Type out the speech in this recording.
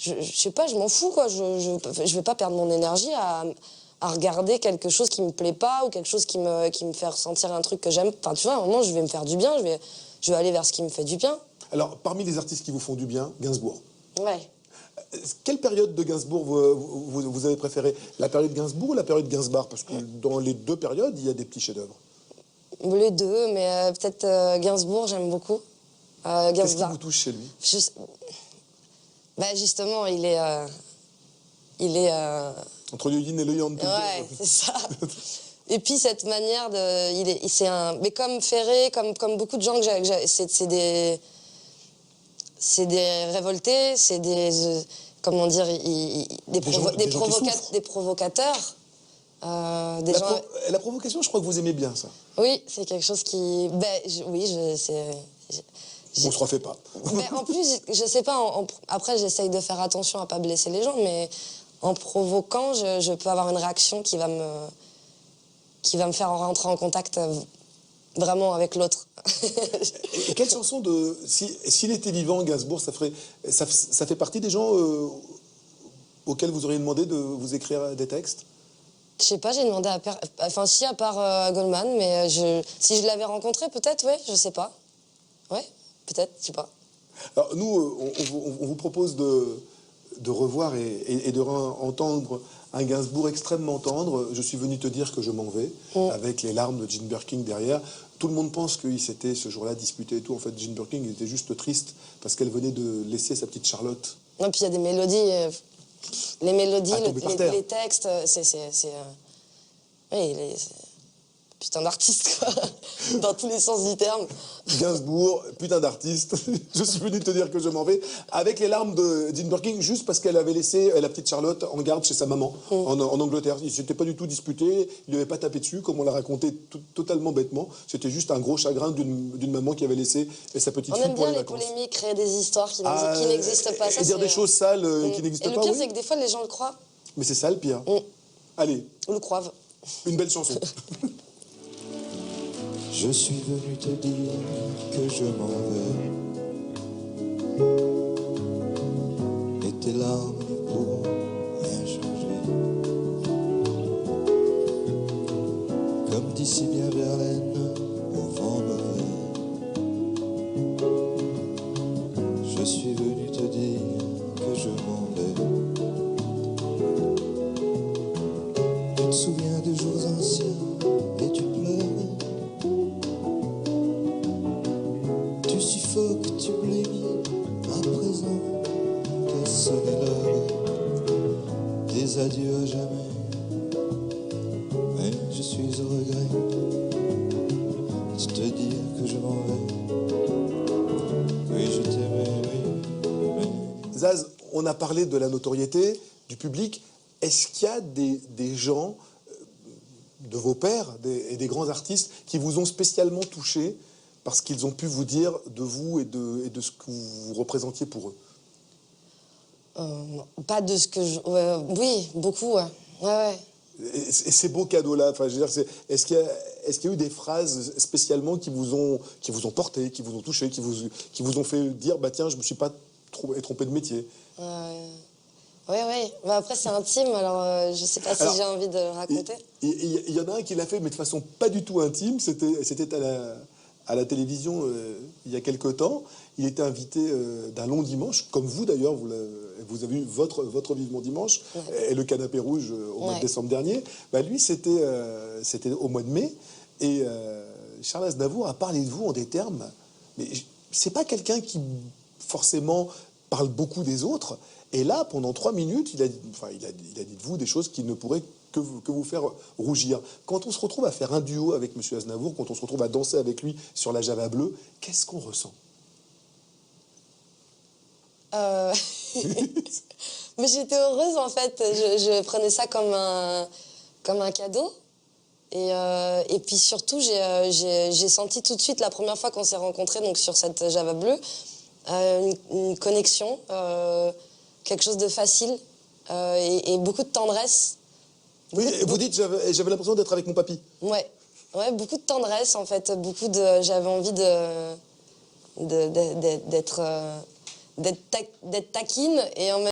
je sais pas, je m'en fous, quoi. Je vais pas perdre mon énergie à regarder quelque chose qui me plaît pas ou quelque chose qui me fait ressentir un truc que j'aime. Enfin, tu vois, à un moment, je vais me faire du bien, je vais aller vers ce qui me fait du bien. Alors, parmi les artistes qui vous font du bien, Gainsbourg. Ouais. Quelle période de Gainsbourg vous avez préféré? La période Gainsbourg ou la période Gainsbar? Parce que dans les deux périodes, il y a des petits chefs-d'œuvre. Les deux, mais peut-être Gainsbourg, j'aime beaucoup. Qu'est-ce qui vous touche chez lui? Bah justement, il est Entre le yin et le yang. Ouais, c'est ça. Et puis cette manière de... Mais comme Ferré, comme beaucoup de gens que c'est des révoltés, c'est des... comment dire, des provocateurs. La provocation, je crois que vous aimez bien ça. Oui, c'est quelque chose qui... On se refait pas. Mais en plus, je sais pas, après j'essaye de faire attention à pas blesser les gens, mais en provoquant, je peux avoir une réaction qui va me faire rentrer en contact vraiment avec l'autre. Et quelle chanson de... S'il était vivant, Gainsbourg, ça fait partie des gens auxquels vous auriez demandé de vous écrire des textes? Je sais pas, j'ai demandé à... Enfin, si, à part Goldman, mais si je l'avais rencontré, peut-être, ouais, je sais pas. Ouais, peut-être, je sais pas. Alors, nous, on vous propose de revoir et de entendre un Gainsbourg extrêmement tendre. Je suis venu te dire que je m'en vais, avec les larmes de Jane Birkin derrière. Tout le monde pense qu'il s'était ce jour-là disputé et tout. En fait, Jane Birkin était juste triste parce qu'elle venait de laisser sa petite Charlotte. Non, puis il y a des mélodies... les mélodies, les textes, oui, putain d'artiste, quoi. Dans tous les sens du terme. Gainsbourg, putain d'artiste. Je suis venu te dire que je m'en vais. Avec les larmes de Jane Birkin, juste parce qu'elle avait laissé la petite Charlotte en garde chez sa maman, en Angleterre. Ils ne s'étaient pas du tout disputés, ils ne lui avaient pas tapé dessus, comme on l'a raconté totalement bêtement. C'était juste un gros chagrin d'une maman qui avait laissé sa petite fille pour les vacances. On aime bien les polémiques, créer des histoires qui n'existent pas. Et dire des choses sales qui n'existent pas. Et le pire, c'est que des fois, les gens le croient. Mais c'est ça le pire. Allez. Ou le croivent. Une belle chanson. Je suis venu te dire que je m'en vais. Et tes larmes ne pourront rien changer. Comme dit si bien Verlaine au vent mauvais. Je suis venu te dire que je m'en vais. Tu te souviens de jours anciens et tu pleures. Tu suffoques, tu blêmis, à présent qu'a sonné l'heure des adieux à jamais. Mais je suis au regret de te dire que je m'en vais. Oui, je t'aimais, oui. Zaz, on a parlé de la notoriété, du public. Est-ce qu'il y a des gens, de vos pairs et des grands artistes, qui vous ont spécialement touché parce qu'ils ont pu vous dire de vous et de ce que vous représentiez pour eux? Pas de ce que je... oui, beaucoup, ouais. Ouais. Et ces beaux cadeaux-là, enfin, je veux dire, est-ce qu'il y a eu des phrases spécialement qui vous ont porté, qui vous ont touché, qui vous ont fait dire, bah tiens, je me suis pas trompé de métier? Oui. Bah, après, c'est intime, alors je sais pas si j'ai envie de le raconter. Il y en a un qui l'a fait, mais de façon pas du tout intime. C'était à la télévision il y a quelque temps. Il était invité d'un long dimanche, comme vous d'ailleurs, vous avez eu votre Vivement Dimanche, et le Canapé Rouge au mois de décembre dernier. Bah, lui, c'était au mois de mai, et Charles Aznavour a parlé de vous en des termes, mais c'est pas quelqu'un qui forcément parle beaucoup des autres. Et là, pendant 3 minutes, il a dit de vous des choses qui ne pourraient que vous faire rougir. Quand on se retrouve à faire un duo avec M. Aznavour, quand on se retrouve à danser avec lui sur la Java bleue, qu'est-ce qu'on ressent? Mais j'étais heureuse, en fait. Je prenais ça comme un cadeau. Et puis surtout, j'ai senti tout de suite, la première fois qu'on s'est rencontrés, donc sur cette Java bleue, une connexion, quelque chose de facile et beaucoup de tendresse. Oui, vous dites, j'avais l'impression d'être avec mon papy. Ouais, beaucoup de tendresse, en fait. J'avais envie d'être taquine et en même